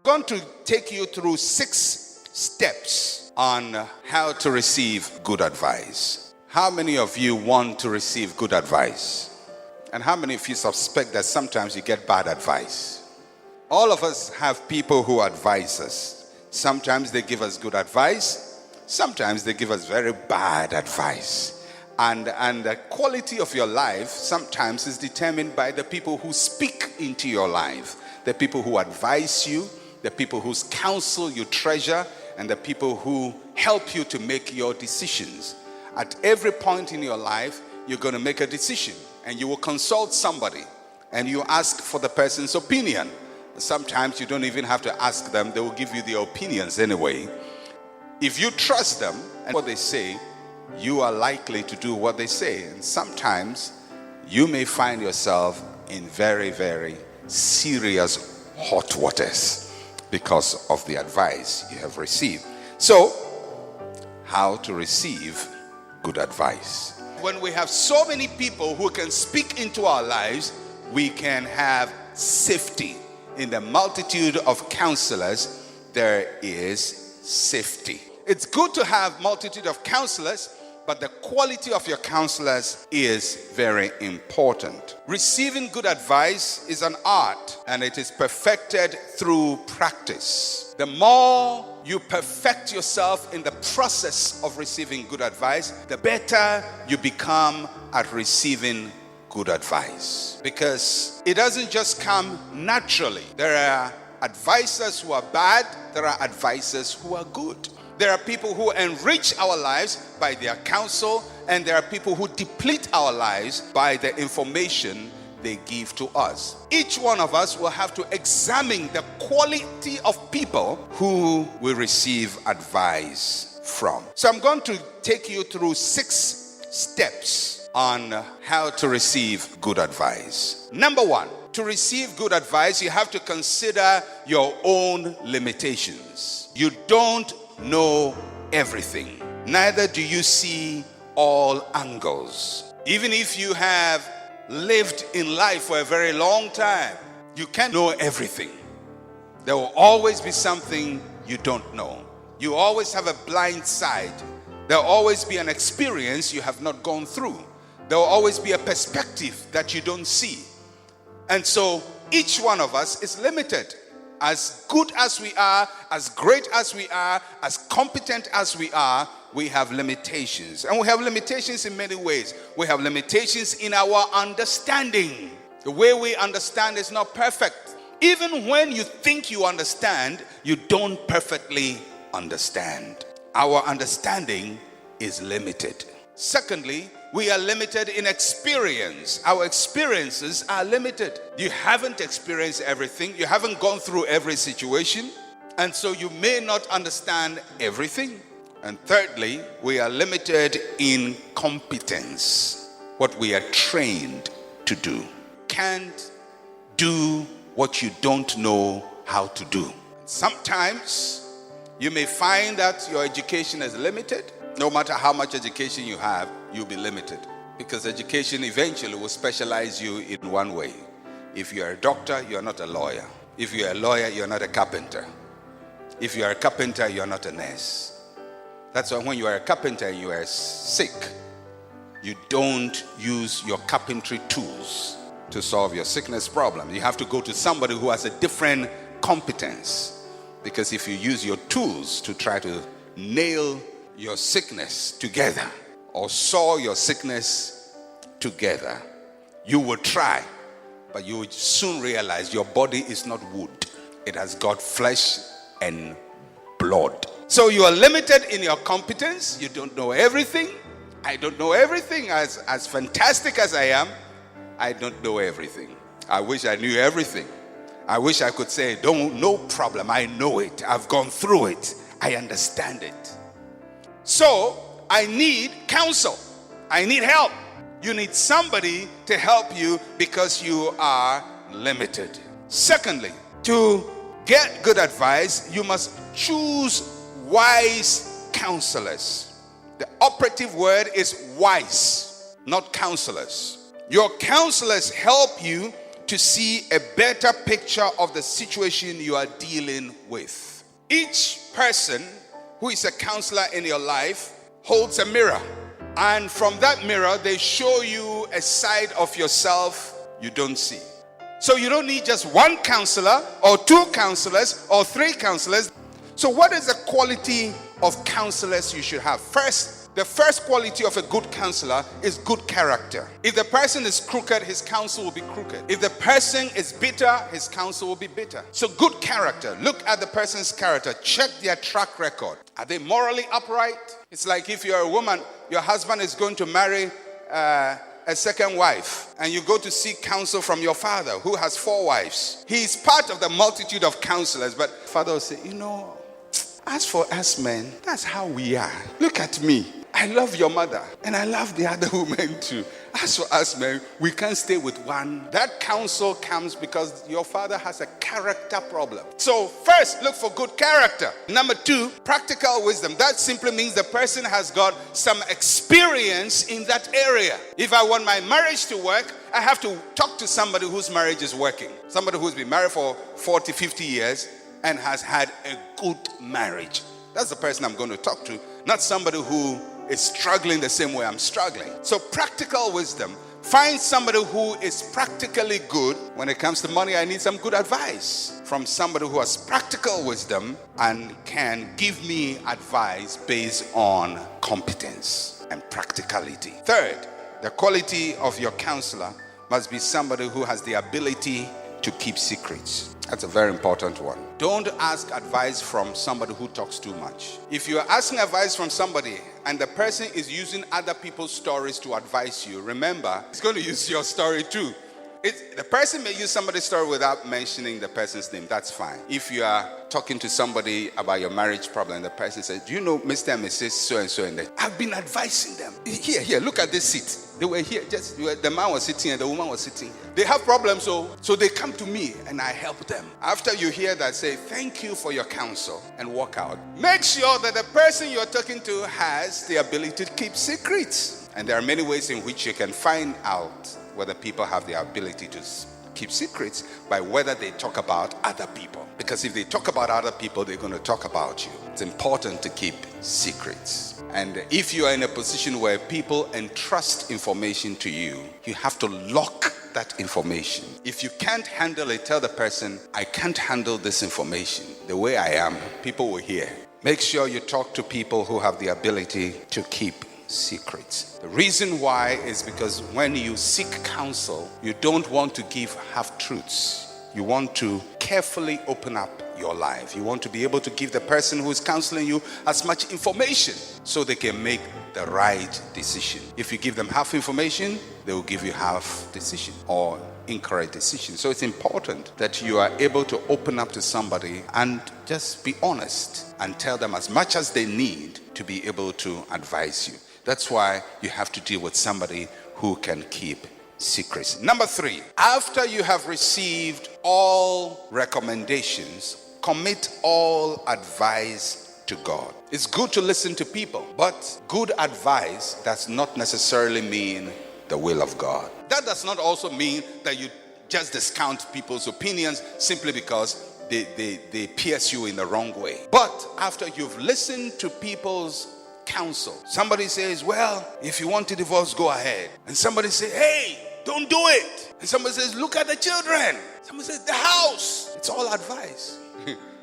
going to take you through 6 steps on how to receive good advice. How many of you want to receive good advice? And how many of you suspect that sometimes you get bad advice? All of us have people who advise us. Sometimes they give us good advice. Sometimes they give us very bad advice. And the quality of your life sometimes is determined by the people who speak into your life. The people who advise you, the people whose counsel you treasure, and the people who help you to make your decisions. At every point in your life, you're going to make a decision, and you will consult somebody, and you ask for the person's opinion. Sometimes you don't even have to ask them, they will give you their opinions anyway. If you trust them and what they say, you are likely to do what they say. And sometimes you may find yourself in very, very serious hot waters because of the advice you have received. So, how to receive good advice? When we have so many people who can speak into our lives, we can have safety. In the multitude of counselors, there is safety. It's good to have multitude of counselors, but the quality of your counselors is very important. Receiving good advice is an art, and it is perfected through practice. The more you perfect yourself in the process of receiving good advice, the better you become at receiving good advice. Because it doesn't just come naturally. There are advisors who are bad, there are advisors who are good. There are people who enrich our lives by their counsel, and there are people who deplete our lives by the information they give to us. Each one of us will have to examine the quality of people who we receive advice from. So I'm going to take you through 6 steps on how to receive good advice. Number 1, to receive good advice, you have to consider your own limitations. You don't know everything. Neither do you see all angles. Even if you have lived in life for a very long time, you can't know everything. There will always be something you don't know. You always have a blind side. There will always be an experience you have not gone through. There will always be a perspective that you don't see. And so each one of us is limited. As good as we are, as great as we are, as competent as we are, we have limitations. And we have limitations in many ways. We have limitations in our understanding. The way we understand is not perfect. Even when you think you understand, you don't perfectly understand. Our understanding is limited. Secondly, we are limited in experience. Our experiences are limited. You haven't experienced everything. You haven't gone through every situation. And so you may not understand everything. And thirdly, we are limited in competence. What we are trained to do. Can't do what you don't know how to do. Sometimes you may find that your education is limited. No matter how much education you have, you'll be limited. Because education eventually will specialize you in one way. If you're a doctor, you're not a lawyer. If you're a lawyer, you're not a carpenter. If you're a carpenter, you're not a nurse. That's why when you are a carpenter and you are sick, you don't use your carpentry tools to solve your sickness problem. You have to go to somebody who has a different competence. Because if you use your tools to try to nail your sickness together or saw your sickness together, you will try, but you will soon realize your body is not wood. It has got flesh and blood. So you are limited in your competence. You don't know everything. I don't know everything. As fantastic as I am, I don't know everything. I wish I knew everything. I wish I could say, no problem, I know it. I've gone through it. I understand it. So, I need counsel. I need help. You need somebody to help you because you are limited. Secondly, to get good advice, you must choose wise counselors. The operative word is wise, not counselors. Your counselors help you to see a better picture of the situation you are dealing with. Each person who is a counselor in your life holds a mirror. And from that mirror, they show you a side of yourself you don't see. So you don't need just one counselor or two counselors or three counselors. So what is the quality of counselors you should have? First, the first quality of a good counselor is good character. If the person is crooked, his counsel will be crooked. If the person is bitter, his counsel will be bitter. So good character. Look at the person's character. Check their track record. Are they morally upright? It's like if you're a woman, your husband is going to marry a second wife, and you go to seek counsel from your father who has 4 wives. He is part of the multitude of counselors, but father will say, as for us men, that's how we are. Look at me. I love your mother, and I love the other women too. As for us men, we can't stay with one. That counsel comes because your father has a character problem. So first, look for good character. Number 2, practical wisdom. That simply means the person has got some experience in that area. If I want my marriage to work, I have to talk to somebody whose marriage is working. Somebody who's been married for 40, 50 years and has had a good marriage. That's the person I'm going to talk to, not somebody who is struggling the same way I'm struggling. So practical wisdom. Find somebody who is practically good. When it comes to money, I need some good advice from somebody who has practical wisdom and can give me advice based on competence and practicality. Third, the quality of your counselor must be somebody who has the ability to keep secrets. That's a very important one. Don't ask advice from somebody who talks too much. If you're asking advice from somebody and the person is using other people's stories to advise you, remember, he's going to use your story too. The person may use somebody's story without mentioning the person's name. That's fine. If you are talking to somebody about your marriage problem, the person says, do you know Mr. and Mrs. so-and-so? And I've been advising them. Here, look at this seat. They were here. The man was sitting and the woman was sitting. They have problems, so they come to me and I help them. After you hear that, say, thank you for your counsel and walk out. Make sure that the person you're talking to has the ability to keep secrets. And there are many ways in which you can find out whether people have the ability to keep secrets by whether they talk about other people. Because if they talk about other people, they're going to talk about you. It's important to keep secrets. And if you are in a position where people entrust information to you, you have to lock that information. If you can't handle it, tell the person, I can't handle this information the way I am. People will hear. Make sure you talk to people who have the ability to keep secrets. The reason why is because when you seek counsel, you don't want to give half-truths. You want to carefully open up your life. You want to be able to give the person who is counseling you as much information so they can make the right decision. If you give them half information, they will give you half decision or incorrect decision. So it's important that you are able to open up to somebody and just be honest and tell them as much as they need to be able to advise you. That's why you have to deal with somebody who can keep secrets. Number 3, after you have received all recommendations, commit all advice to God. It's good to listen to people, but good advice does not necessarily mean the will of God. That does not also mean that you just discount people's opinions simply because they pierce you in the wrong way. But after you've listened to people's counsel, somebody says, well, if you want to divorce, go ahead. And somebody says, hey, don't do it. And somebody says, look at the children. Somebody says, the house. It's all advice.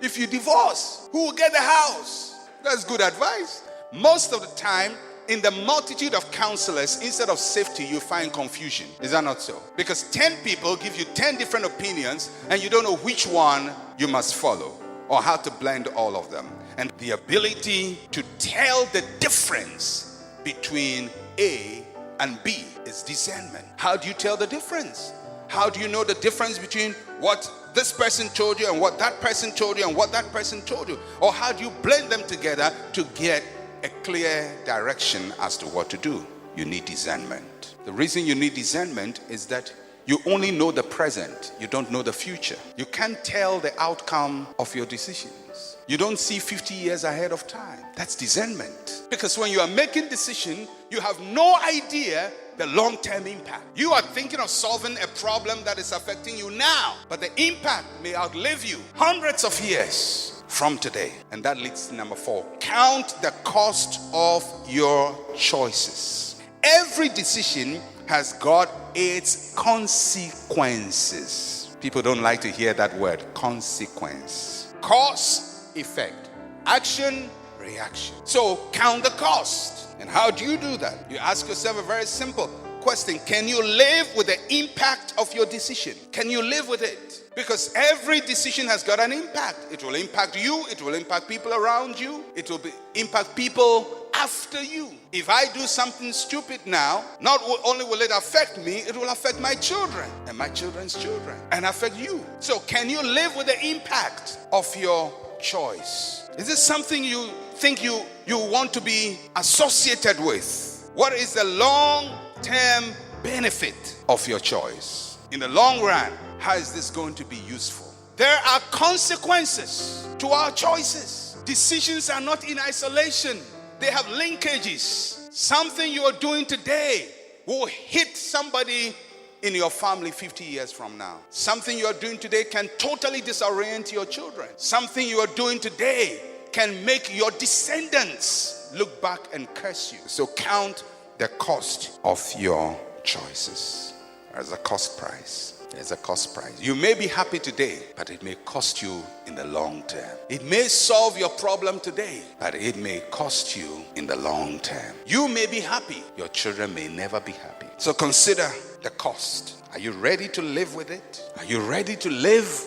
If you divorce, who will get the house? That's good advice. Most of the time, in the multitude of counselors, instead of safety, you find confusion. Is that not so? Because 10 people give you 10 different opinions and you don't know which one you must follow or how to blend all of them. And the ability to tell the difference between A and B is discernment. How do you tell the difference? How do you know the difference between what this person told you and what that person told you and what that person told you? Or how do you blend them together to get a clear direction as to what to do? You need discernment. The reason you need discernment is that you only know the present. You don't know the future. You can't tell the outcome of your decisions. You don't see 50 years ahead of time. That's discernment. Because when you are making decision, you have no idea the long-term impact. You are thinking of solving a problem that is affecting you now, but the impact may outlive you hundreds of years from today. And that leads to number 4. Count the cost of your choices. Every decision has got its consequences. People don't like to hear that word, consequence. Cause, effect. Action, reaction. So count the cost. And how do you do that? You ask yourself a very simple question. Can you live with the impact of your decision? Can you live with it? Because every decision has got an impact. It will impact you. It will impact people around you. It will impact people after you. If I do something stupid now, not only will it affect me, it will affect my children and my children's children and affect you. So can you live with the impact of your choice? Is this something you think you want to be associated with? What is the long-term benefit of your choice? In the long run, how is this going to be useful? There are consequences to our choices. Decisions are not in isolation. They have linkages. Something you are doing today will hit somebody in your family 50 years from now. Something you are doing today can totally disorient your children. Something you are doing today can make your descendants look back and curse you. So count the cost of your choices. There's a cost price. There's a cost price. You may be happy today, but it may cost you in the long term. It may solve your problem today, but it may cost you in the long term. You may be happy. Your children may never be happy. So consider the cost. Are you ready to live with it? Are you ready to live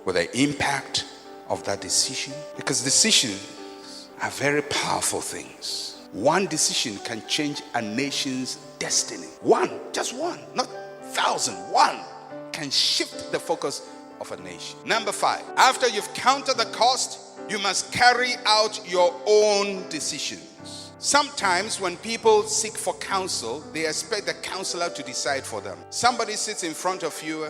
with the impact of that decision? Because decisions are very powerful things. One decision can change a nation's destiny. One, just one, not 1,000. One can shift the focus of a nation. Number 5, after you've counted the cost, you must carry out your own decisions. Sometimes when people seek for counsel, they expect the counselor to decide for them. Somebody sits in front of you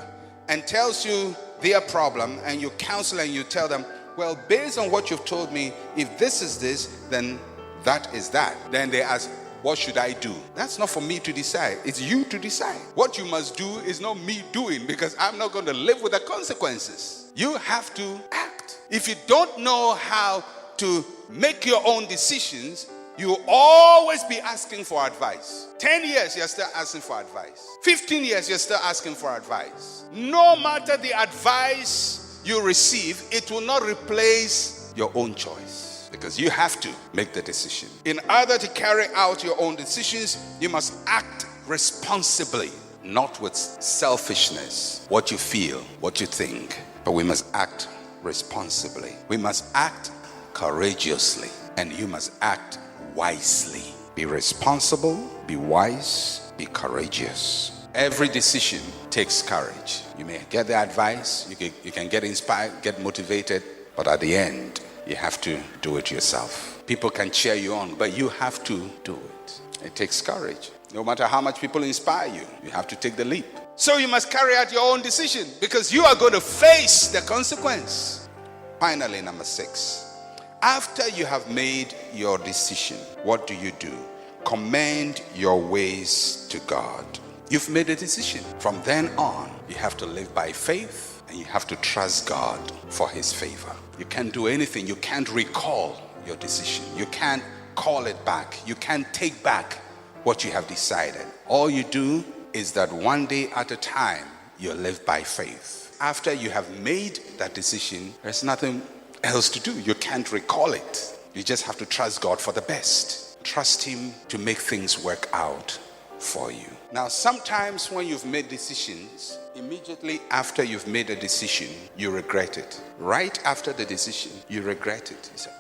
and tells you their problem, and you counsel and you tell them, well, based on what you've told me, if this is this, then that is that. Then they ask, what should I do? That's not for me to decide. It's you to decide. What you must do is not me doing, because I'm not going to live with the consequences. You have to act. If you don't know how to make your own decisions, you will always be asking for advice. 10 years, you're still asking for advice. 15 years, you're still asking for advice. No matter the advice you receive, it will not replace your own choice. Because you have to make the decision. In order to carry out your own decisions, you must act responsibly, not with selfishness, what you feel, what you think. But we must act responsibly. We must act courageously, and you must act wisely. Be responsible, be wise, be courageous. Every decision takes courage. You may get the advice, you can get inspired, get motivated, but at the end, you have to do it yourself. People can cheer you on, but you have to do it. It takes courage. No matter how much people inspire you, you have to take the leap. So you must carry out your own decision, because you are going to face the consequence. Finally, number 6. After you have made your decision, what do? Commend your ways to God. You've made a decision. From then on, you have to live by faith. And you have to trust God for his favor. You can't do anything. You can't recall your decision. You can't call it back. You can't take back what you have decided. All you do is that one day at a time, you live by faith. After you have made that decision, there's nothing else to do. You can't recall it. You just have to trust God for the best. Trust him to make things work out for you. Now, sometimes when you've made decisions, immediately after you've made a decision, you regret it. Right after the decision, you regret it. You say,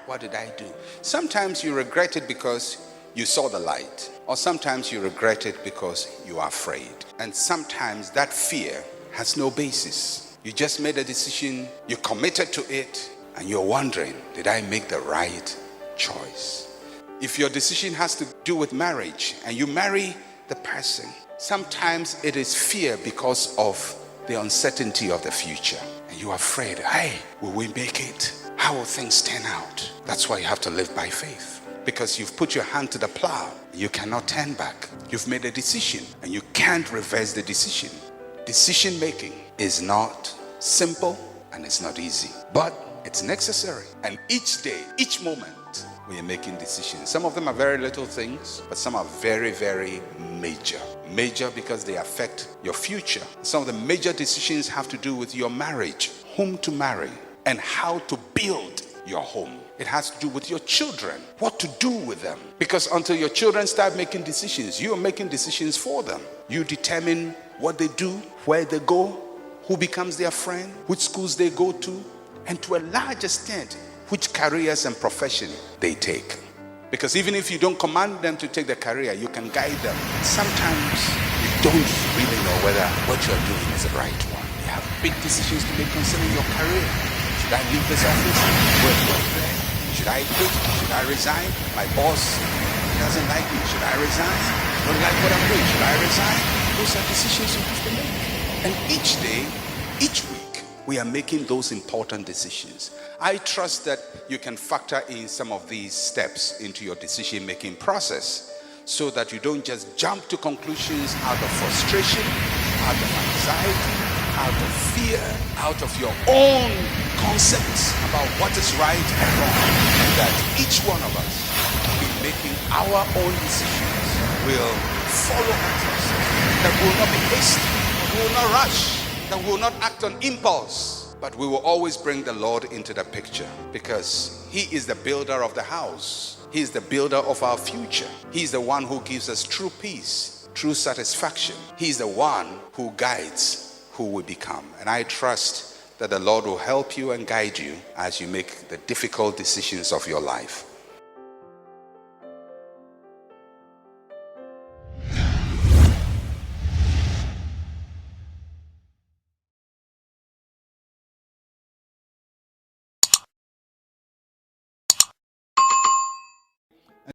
what did I do? Sometimes you regret it because you saw the light. Or sometimes you regret it because you are afraid. And sometimes that fear has no basis. You just made a decision, you committed to it, and you're wondering, did I make the right choice? If your decision has to do with marriage and you marry the person, sometimes it is fear because of the uncertainty of the future. And you are afraid, hey, will we make it? How will things turn out? That's why you have to live by faith. Because you've put your hand to the plow. You cannot turn back. You've made a decision and you can't reverse the decision. Decision making is not simple and it's not easy, but it's necessary. And each day, each moment, we are making decisions. Some of them are very little things, but some are very, very major. Major because they affect your future. Some of the major decisions have to do with your marriage, whom to marry, and how to build your home. It has to do with your children, what to do with them. Because until your children start making decisions, you are making decisions for them. You determine what they do, where they go, who becomes their friend, which schools they go to, and to a large extent, which careers and profession they take. Because even if you don't command them to take the career, you can guide them. Sometimes you don't really know whether what you're doing is the right one. You have big decisions to make concerning your career. Should I leave this office? Work there? Should I quit? Should I resign? My boss doesn't like me. Should I resign? Don't like what I'm doing. Should I resign? Those are decisions you have to make. And each day, each week, we are making those important decisions. I trust that you can factor in some of these steps into your decision-making process so that you don't just jump to conclusions out of frustration, out of anxiety, out of fear, out of your own concepts about what is right and wrong. And that each one of us, in making our own decisions, will follow a process that will not be hasty, that will not rush, that will not act on impulse, but we will always bring the Lord into the picture because He is the builder of the house. He is the builder of our future. He is the one who gives us true peace, true satisfaction. He is the one who guides who we become. And I trust that the Lord will help you and guide you as you make the difficult decisions of your life.